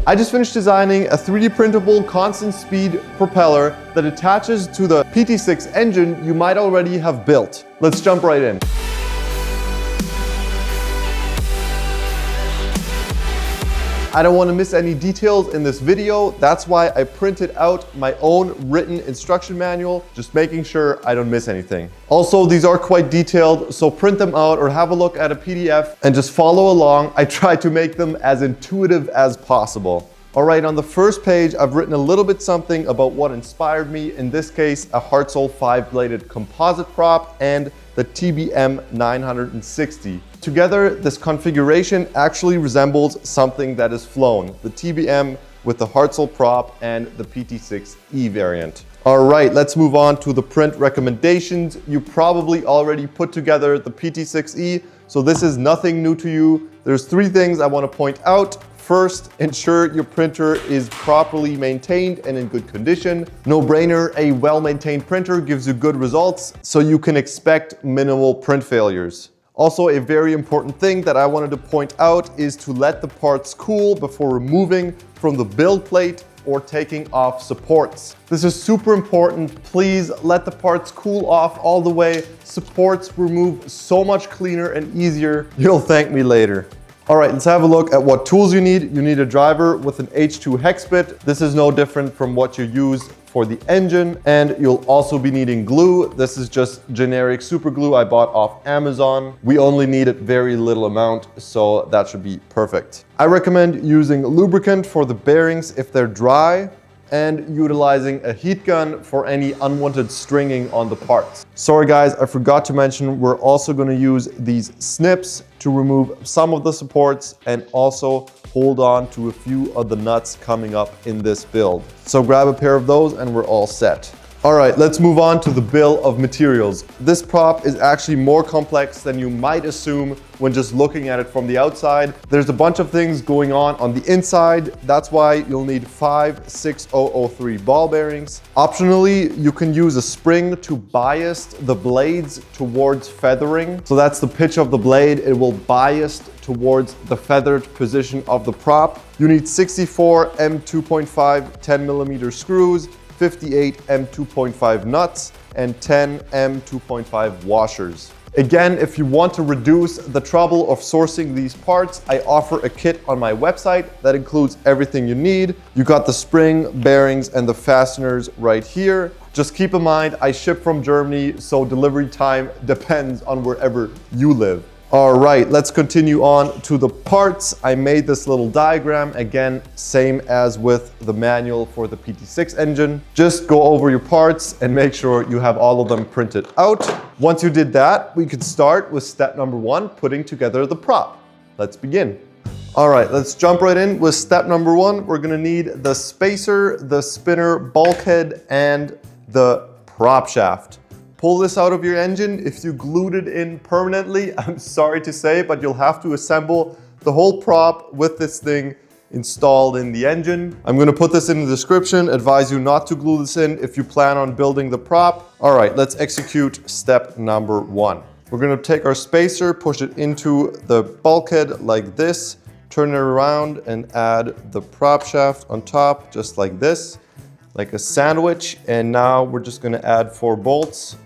I just finished designing a 3D printable constant speed propeller that attaches to the PT6 engine you might already have built. Let's jump right in. I don't want to miss any details in this video. That's why I printed out my own written instruction manual, just making sure I don't miss anything. Also, these are quite detailed, so print them out or have a look at a PDF and just follow along. I try to make them as intuitive as possible. All right, on the first page, I've written a little bit something about what inspired me. In this case, a Hartzell 5-bladed composite prop and the TBM 960. Together, this configuration actually resembles something that is flown, the TBM with the Hartzell prop and the PT6E variant. All right, let's move on to the print recommendations. You probably already put together the PT6E, so this is nothing new to you. There's 3 things I want to point out. First, ensure your printer is properly maintained and in good condition. No brainer, a well-maintained printer gives you good results, so you can expect minimal print failures. Also, a very important thing that I wanted to point out is to let the parts cool before removing from the build plate or taking off supports. This is super important. Please let the parts cool off all the way. Supports remove so much cleaner and easier. You'll thank me later. All right, let's have a look at what tools you need. You need a driver with an H2 hex bit. This is no different from what you use for the engine. And you'll also be needing glue. This is just generic super glue I bought off Amazon. We only need a very little amount, so that should be perfect. I recommend using lubricant for the bearings if they're dry, and utilizing a heat gun for any unwanted stringing on the parts. Sorry guys, I forgot to mention we're also going to use these snips to remove some of the supports and also hold on to a few of the nuts coming up in this build. So grab a pair of those and we're all set. All right, let's move on to the bill of materials. This prop is actually more complex than you might assume when just looking at it from the outside. There's a bunch of things going on the inside. That's why you'll need 5 6003 ball bearings. Optionally, you can use a spring to bias the blades towards feathering. So that's the pitch of the blade. It will bias towards the feathered position of the prop. You need 64 M2.5 10mm screws, 58 M2.5 nuts, and 10 M2.5 washers. Again, if you want to reduce the trouble of sourcing these parts, I offer a kit on my website that includes everything you need. You got the spring, bearings, and the fasteners right here. Just keep in mind, I ship from Germany, so delivery time depends on wherever you live. All right, let's continue on to the parts. I made this little diagram, again, same as with the manual for the PT6 engine. Just go over your parts and make sure you have all of them printed out. Once you did that, we could start with step number 1, putting together the prop. Let's begin. All right, let's jump right in with step number 1. We're gonna need the spacer, the spinner bulkhead, and the prop shaft. Pull this out of your engine. If you glued it in permanently, I'm sorry to say, but you'll have to assemble the whole prop with this thing installed in the engine. I'm going to put this in the description. Advise you not to glue this in if you plan on building the prop. All right, let's execute step number 1. We're going to take our spacer, push it into the bulkhead like this, turn it around and add the prop shaft on top, just like this, like a sandwich. And now we're just going to add 4 bolts.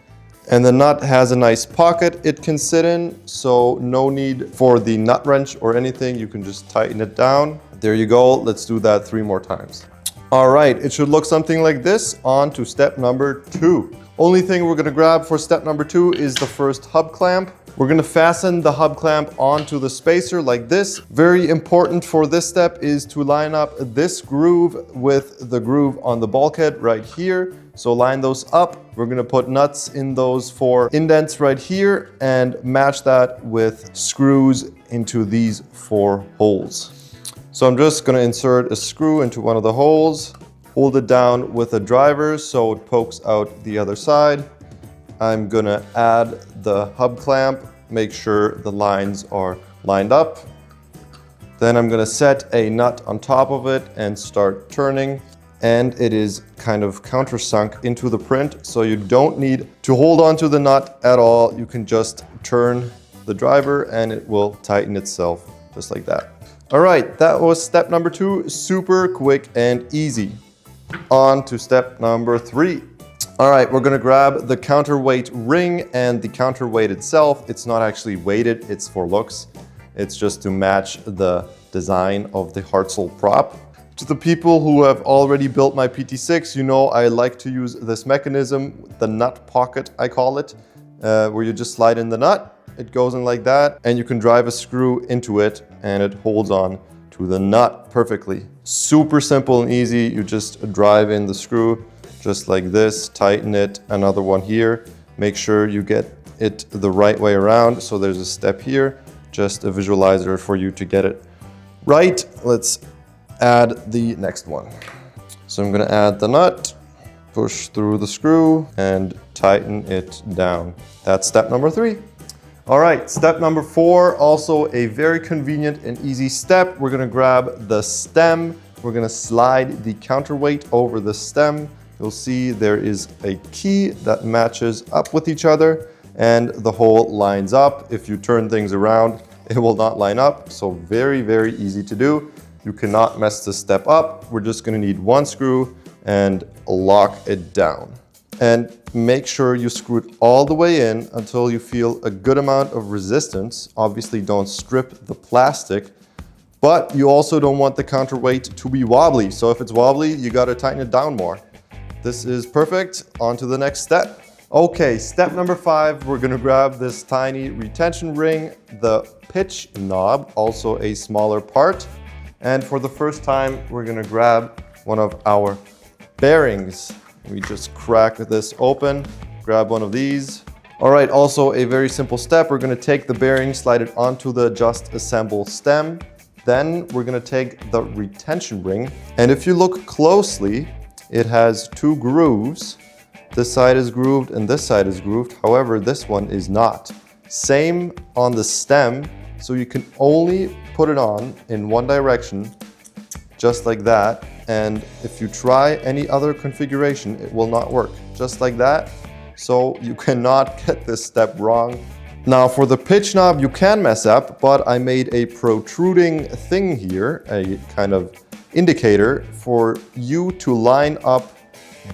And the nut has a nice pocket it can sit in, so no need for the nut wrench or anything. You can just tighten it down. There you go. Let's do that 3 more times. All right, it should look something like this. On to step number 2. Only thing we're gonna grab for step number 2 is the first hub clamp. We're gonna fasten the hub clamp onto the spacer like this. Very important for this step is to line up this groove with the groove on the bulkhead right here. So line those up. We're gonna put nuts in those 4 indents right here and match that with screws into these 4 holes. So I'm just gonna insert a screw into one of the holes, hold it down with a driver so it pokes out the other side. I'm gonna add the hub clamp, make sure the lines are lined up. Then I'm gonna set a nut on top of it and start turning. And it is kind of countersunk into the print, so you don't need to hold on to the nut at all. You can just turn the driver and it will tighten itself just like that. All right, that was step number 2, super quick and easy. On to step number 3. All right, we're gonna grab the counterweight ring and the counterweight itself. It's not actually weighted, it's for looks. It's just to match the design of the Hartzell prop. To the people who have already built my PT6, you know I like to use this mechanism, the nut pocket I call it, where you just slide in the nut, it goes in like that, and you can drive a screw into it and it holds on to the nut perfectly. Super simple and easy, you just drive in the screw just like this, tighten it, another one here, make sure you get it the right way around, so there's a step here, just a visualizer for you to get it right. Let's add the next one. So I'm gonna add the nut, push through the screw and tighten it down. That's step number 3. All right, step number 4, also a very convenient and easy step. We're gonna grab the stem. We're gonna slide the counterweight over the stem. You'll see there is a key that matches up with each other and the hole lines up. If you turn things around, it will not line up. So very, very easy to do. You cannot mess this step up. We're just gonna need one screw and lock it down. And make sure you screw it all the way in until you feel a good amount of resistance. Obviously don't strip the plastic, but you also don't want the counterweight to be wobbly. So if it's wobbly, you gotta tighten it down more. This is perfect. On to the next step. Okay, step number 5, we're gonna grab this tiny retention ring, the pitch knob, also a smaller part. And for the first time, we're gonna grab one of our bearings. We just crack this open, grab one of these. All right, also a very simple step. We're gonna take the bearing, slide it onto the just assembled stem. Then we're gonna take the retention ring. And if you look closely, it has 2 grooves. This side is grooved and this side is grooved. However, this one is not. Same on the stem. So you can only put it on in one direction, just like that. And if you try any other configuration, it will not work, just like that. So you cannot get this step wrong. Now for the pitch knob, you can mess up, but I made a protruding thing here, a kind of indicator for you to line up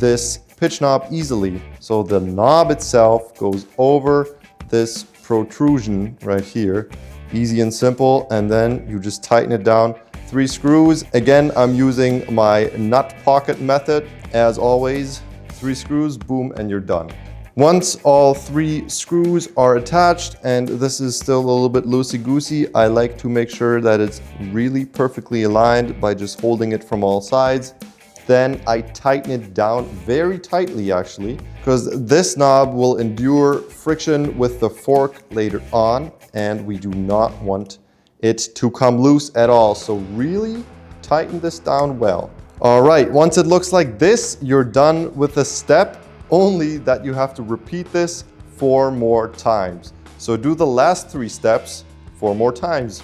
this pitch knob easily. So the knob itself goes over this protrusion right here. Easy and simple, and then you just tighten it down. 3 screws. Again, I'm using my nut pocket method. As always, 3 screws, boom, and you're done. Once all 3 screws are attached, and this is still a little bit loosey-goosey, I like to make sure that it's really perfectly aligned by just holding it from all sides. Then I tighten it down very tightly actually, because this knob will endure friction with the fork later on, and we do not want it to come loose at all. So really tighten this down well. All right, once it looks like this, you're done with the step, only that you have to repeat this 4 more times. So do the last 3 steps 4 more times.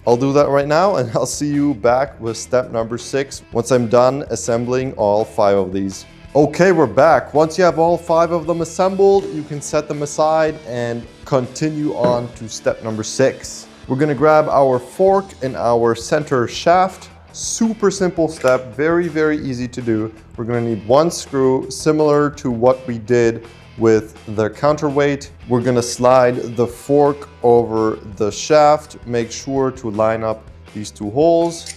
I'll do that right now, and I'll see you back with step number 6 once I'm done assembling all 5 of these. Okay, we're back. Once you have all 5 of them assembled, you can set them aside and continue on to step number 6. We're gonna grab our fork and our center shaft. Super simple step, very, very easy to do. We're gonna need 1 screw, similar to what we did with the counterweight. We're gonna slide the fork over the shaft. Make sure to line up these 2 holes.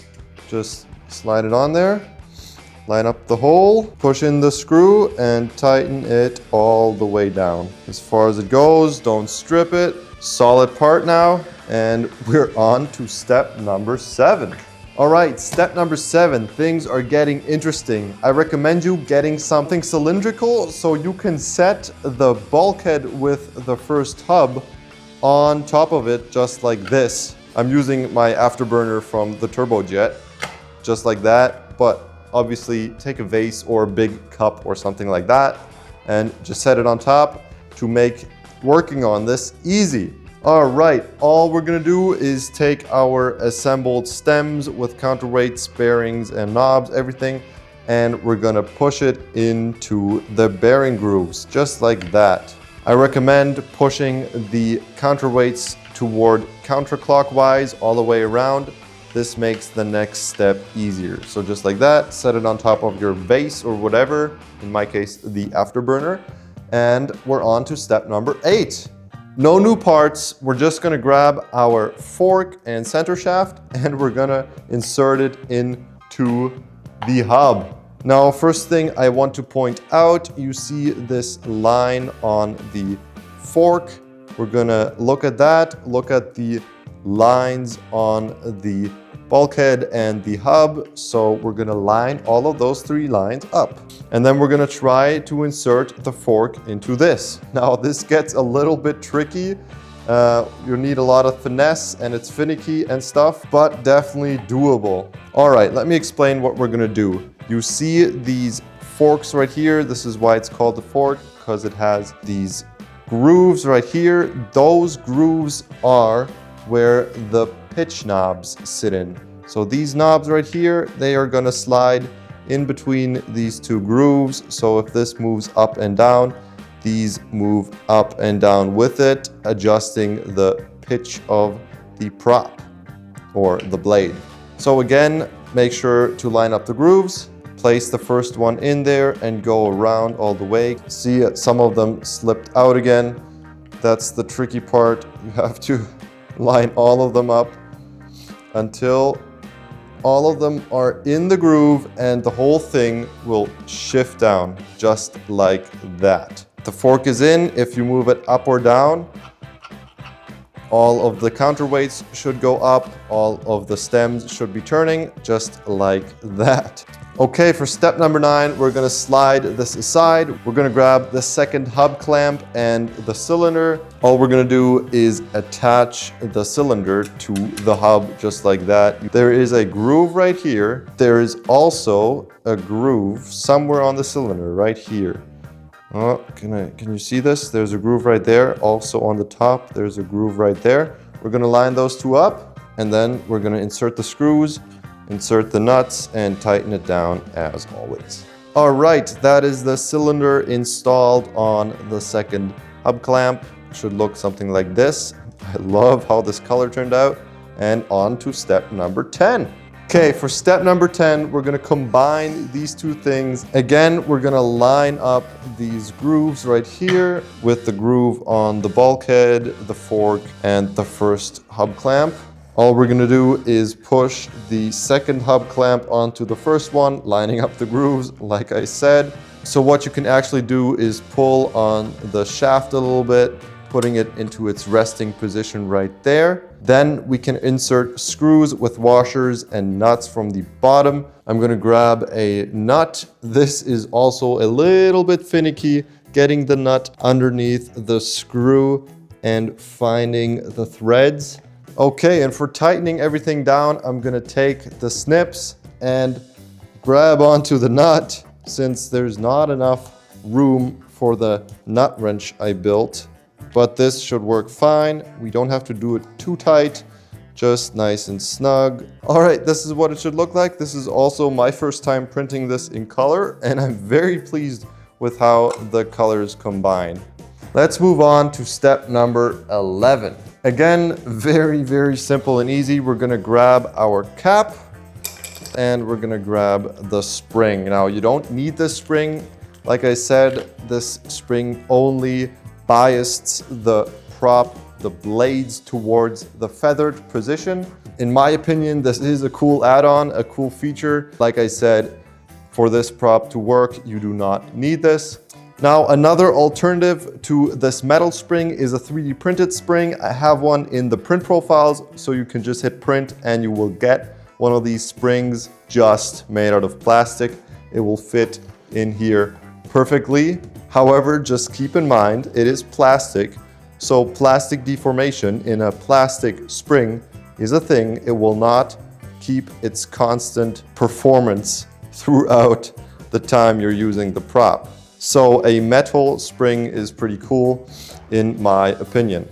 Just slide it on there. Line up the hole, push in the screw, and tighten it all the way down. As far as it goes, don't strip it. Solid part now, and we're on to step number 7. All right, step number 7, things are getting interesting. I recommend you getting something cylindrical so you can set the bulkhead with the first hub on top of it, just like this. I'm using my afterburner from the turbojet, just like that, but obviously take a vase or a big cup or something like that and just set it on top to make working on this easy. All right, all we're gonna do is take our assembled stems with counterweights, bearings, and knobs, everything, and we're gonna push it into the bearing grooves, just like that. I recommend pushing the counterweights toward counterclockwise all the way around. this makes the next step easier. So just like that, set it on top of your base or whatever, in my case, the afterburner, and we're on to step number 8. No new parts, we're just gonna grab our fork and center shaft and we're gonna insert it into the hub. Now, first thing I want to point out, you see this line on the fork. We're gonna look at that, look at the lines on the bulkhead and the hub. So we're gonna line all of those 3 lines up. And then we're gonna try to insert the fork into this. Now this gets a little bit tricky. You need a lot of finesse and it's finicky and stuff, but definitely doable. All right, let me explain what we're gonna do. You see these forks right here. This is why it's called the fork, because it has these grooves right here. Those grooves are where the pitch knobs sit in. So these knobs right here, they are gonna slide in between these 2 grooves. So if this moves up and down, these move up and down with it, adjusting the pitch of the prop or the blade. So again, make sure to line up the grooves, place the first one in there and go around all the way. See, some of them slipped out again. That's the tricky part. You have to line all of them up until all of them are in the groove and the whole thing will shift down just like that. The fork is in. If you move it up or down, all of the counterweights should go up, all of the stems should be turning just like that. Okay, for step number 9, we're gonna slide this aside. We're gonna grab the second hub clamp and the cylinder. All we're gonna do is attach the cylinder to the hub just like that. There is a groove right here. There is also a groove somewhere on the cylinder right here. Oh, can you see this? There's a groove right there. Also on the top, there's a groove right there. We're gonna line those 2 up and then we're gonna insert the screws, insert the nuts and tighten it down as always. All right, that is the cylinder installed on the second hub clamp. It should look something like this. I love how this color turned out. And on to step number 10. Okay, for step number 10, we're gonna combine these 2 things. Again, we're gonna line up these grooves right here with the groove on the bulkhead, the fork, and the first hub clamp. All we're gonna do is push the second hub clamp onto the first one, lining up the grooves, like I said. So what you can actually do is pull on the shaft a little bit, putting it into its resting position right there. Then we can insert screws with washers and nuts from the bottom. I'm gonna grab a nut. This is also a little bit finicky, getting the nut underneath the screw and finding the threads. Okay, and for tightening everything down, I'm gonna take the snips and grab onto the nut since there's not enough room for the nut wrench I built. But this should work fine. We don't have to do it too tight, just nice and snug. All right, this is what it should look like. This is also my first time printing this in color, and I'm very pleased with how the colors combine. Let's move on to step number 11. Again, very, very simple and easy. We're gonna grab our cap and we're gonna grab the spring. Now, you don't need this spring. Like I said, this spring only biased the prop, the blades towards the feathered position. In my opinion, this is a cool add-on, a cool feature. Like I said, for this prop to work, you do not need this. Now, another alternative to this metal spring is a 3D printed spring. I have one in the print profiles, so you can just hit print and you will get one of these springs just made out of plastic. It will fit in here perfectly. However, just keep in mind, it is plastic, so plastic deformation in a plastic spring is a thing. It will not keep its constant performance throughout the time you're using the prop. So a metal spring is pretty cool in my opinion.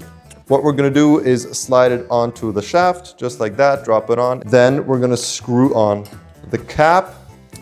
What we're gonna do is slide it onto the shaft, just like that, drop it on. Then we're gonna screw on the cap.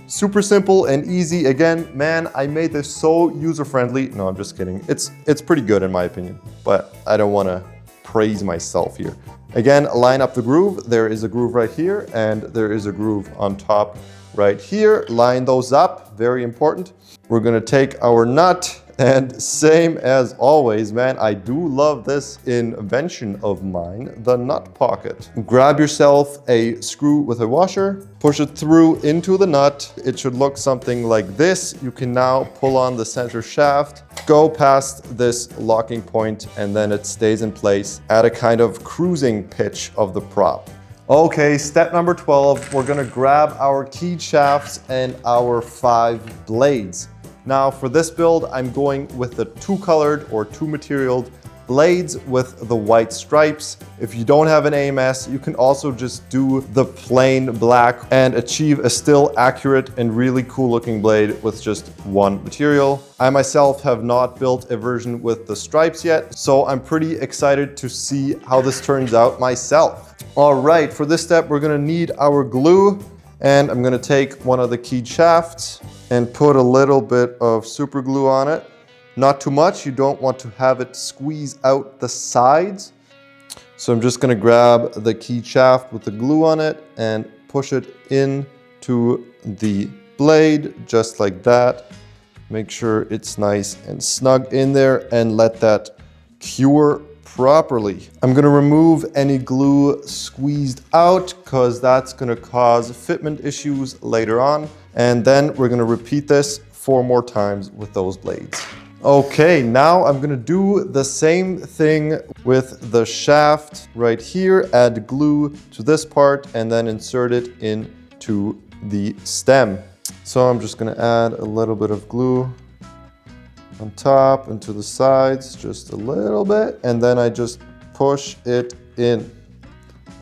Super simple and easy. Again, man, I made this so user-friendly. No, I'm just kidding. It's pretty good in my opinion, but I don't wanna praise myself here. Again, line up the groove. There is a groove right here and there is a groove on top right here. Line those up, very important. We're gonna take our nut and same as always, man, I do love this invention of mine, the nut pocket. Grab yourself a screw with a washer, push it through into the nut. It should look something like this. You can now pull on the center shaft, go past this locking point, and then it stays in place at a kind of cruising pitch of the prop. Okay, step number 12, we're gonna grab our keyed shafts and our 5 blades. Now for this build, I'm going with the 2-colored or 2-materialed blades with the white stripes. If you don't have an AMS, you can also just do the plain black and achieve a still accurate and really cool looking blade with just one material. I myself have not built a version with the stripes yet, so I'm pretty excited to see how this turns out myself. All right, for this step, we're gonna need our glue, and I'm gonna take one of the keyed shafts and put a little bit of super glue on it. Not too much, you don't want to have it squeeze out the sides. So I'm just gonna grab the keyed shaft with the glue on it and push it into the blade, just like that. Make sure it's nice and snug in there and let that cure properly. I'm gonna remove any glue squeezed out because that's gonna cause fitment issues later on. And then we're gonna repeat this 4 more times with those blades. Okay, now I'm gonna do the same thing with the shaft right here. Add glue to this part and then insert it into the stem. So I'm just gonna add a little bit of glue on top and to the sides, just a little bit, and then I just push it in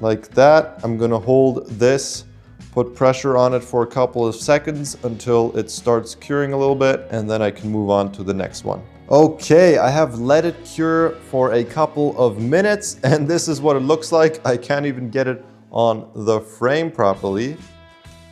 like that. I'm gonna hold this, put pressure on it for a couple of seconds until it starts curing a little bit, and then I can move on to the next one. Okay, I have let it cure for a couple of minutes, and this is what it looks like. I can't even get it on the frame properly.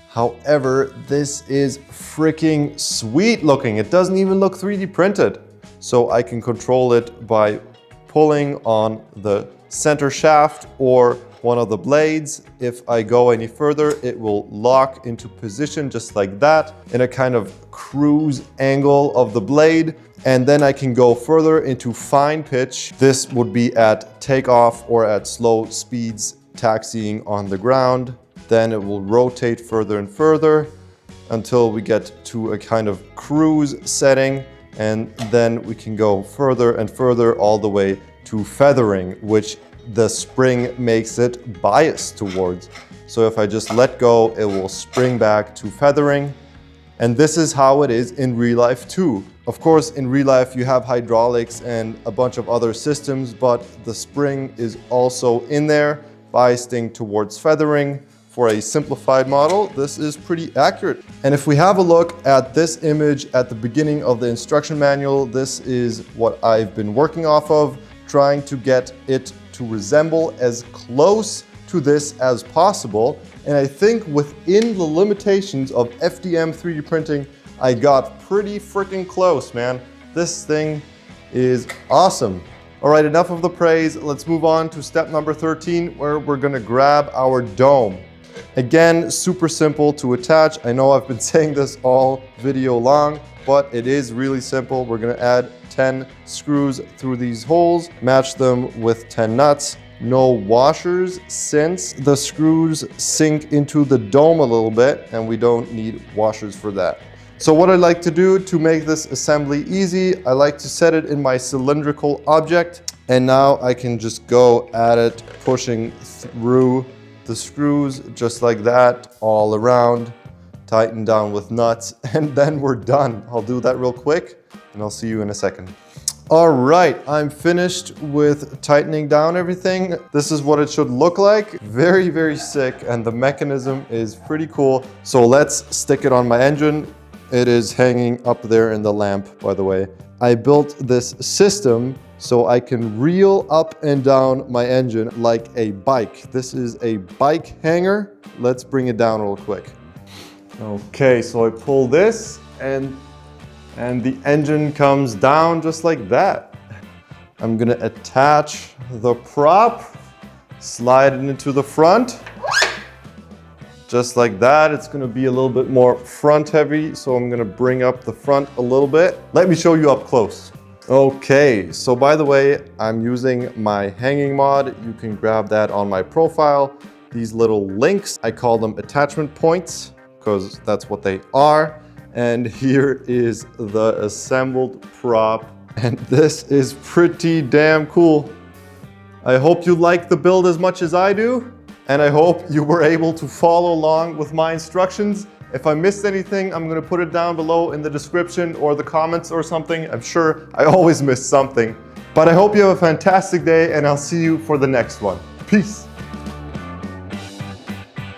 However, this is freaking sweet looking. It doesn't even look 3D printed. So I can control it by pulling on the center shaft or one of the blades. If I go any further, it will lock into position just like that in a kind of cruise angle of the blade. And then I can go further into fine pitch. This would be at takeoff or at slow speeds, taxiing on the ground. Then it will rotate further and further until we get to a kind of cruise setting. And then we can go further and further all the way to feathering, which the spring makes it biased towards. So if I just let go, it will spring back to feathering. And this is how it is in real life too. Of course, in real life, you have hydraulics and a bunch of other systems, but the spring is also in there, biasing towards feathering. For a simplified model, this is pretty accurate. And if we have a look at this image at the beginning of the instruction manual, this is what I've been working off of, trying to get it to resemble as close to this as possible. And I think within the limitations of FDM 3D printing, I got pretty freaking close, man. This thing is awesome. All right, enough of the praise. Let's move on to step number 13, where we're gonna grab our dome. Again, super simple to attach. I know I've been saying this all video long, but it is really simple. We're gonna add 10 screws through these holes, match them with 10 nuts. No washers, since the screws sink into the dome a little bit and we don't need washers for that. So what I like to do to make this assembly easy, I like to set it in my cylindrical object, and now I can just go at it, pushing through the screws just like that, all around, tighten down with nuts, and then we're done. I'll do that real quick and I'll see you in a second. All right, I'm finished with tightening down everything. This is what it should look like. Very, very sick, and the mechanism is pretty cool. So let's stick it on my engine. It is hanging up there in the lamp, by the way. I built this system so I can reel up and down my engine like a bike. This is a bike hanger. Let's bring it down real quick. Okay, so I pull this and the engine comes down just like that. I'm gonna attach the prop slide it into the front. Just like that. It's gonna be a little bit more front heavy, so I'm gonna bring up the front a little bit. Let me show you up close. Okay, so by the way, I'm using my hanging mod. You can grab that on my profile. These little links, I call them attachment points because that's what they are. And here is the assembled prop. And this is pretty damn cool. I hope you like the build as much as I do. And I hope you were able to follow along with my instructions. If I missed anything, I'm gonna put it down below in the description or the comments or something. I'm sure I always miss something. But I hope you have a fantastic day and I'll see you for the next one. Peace.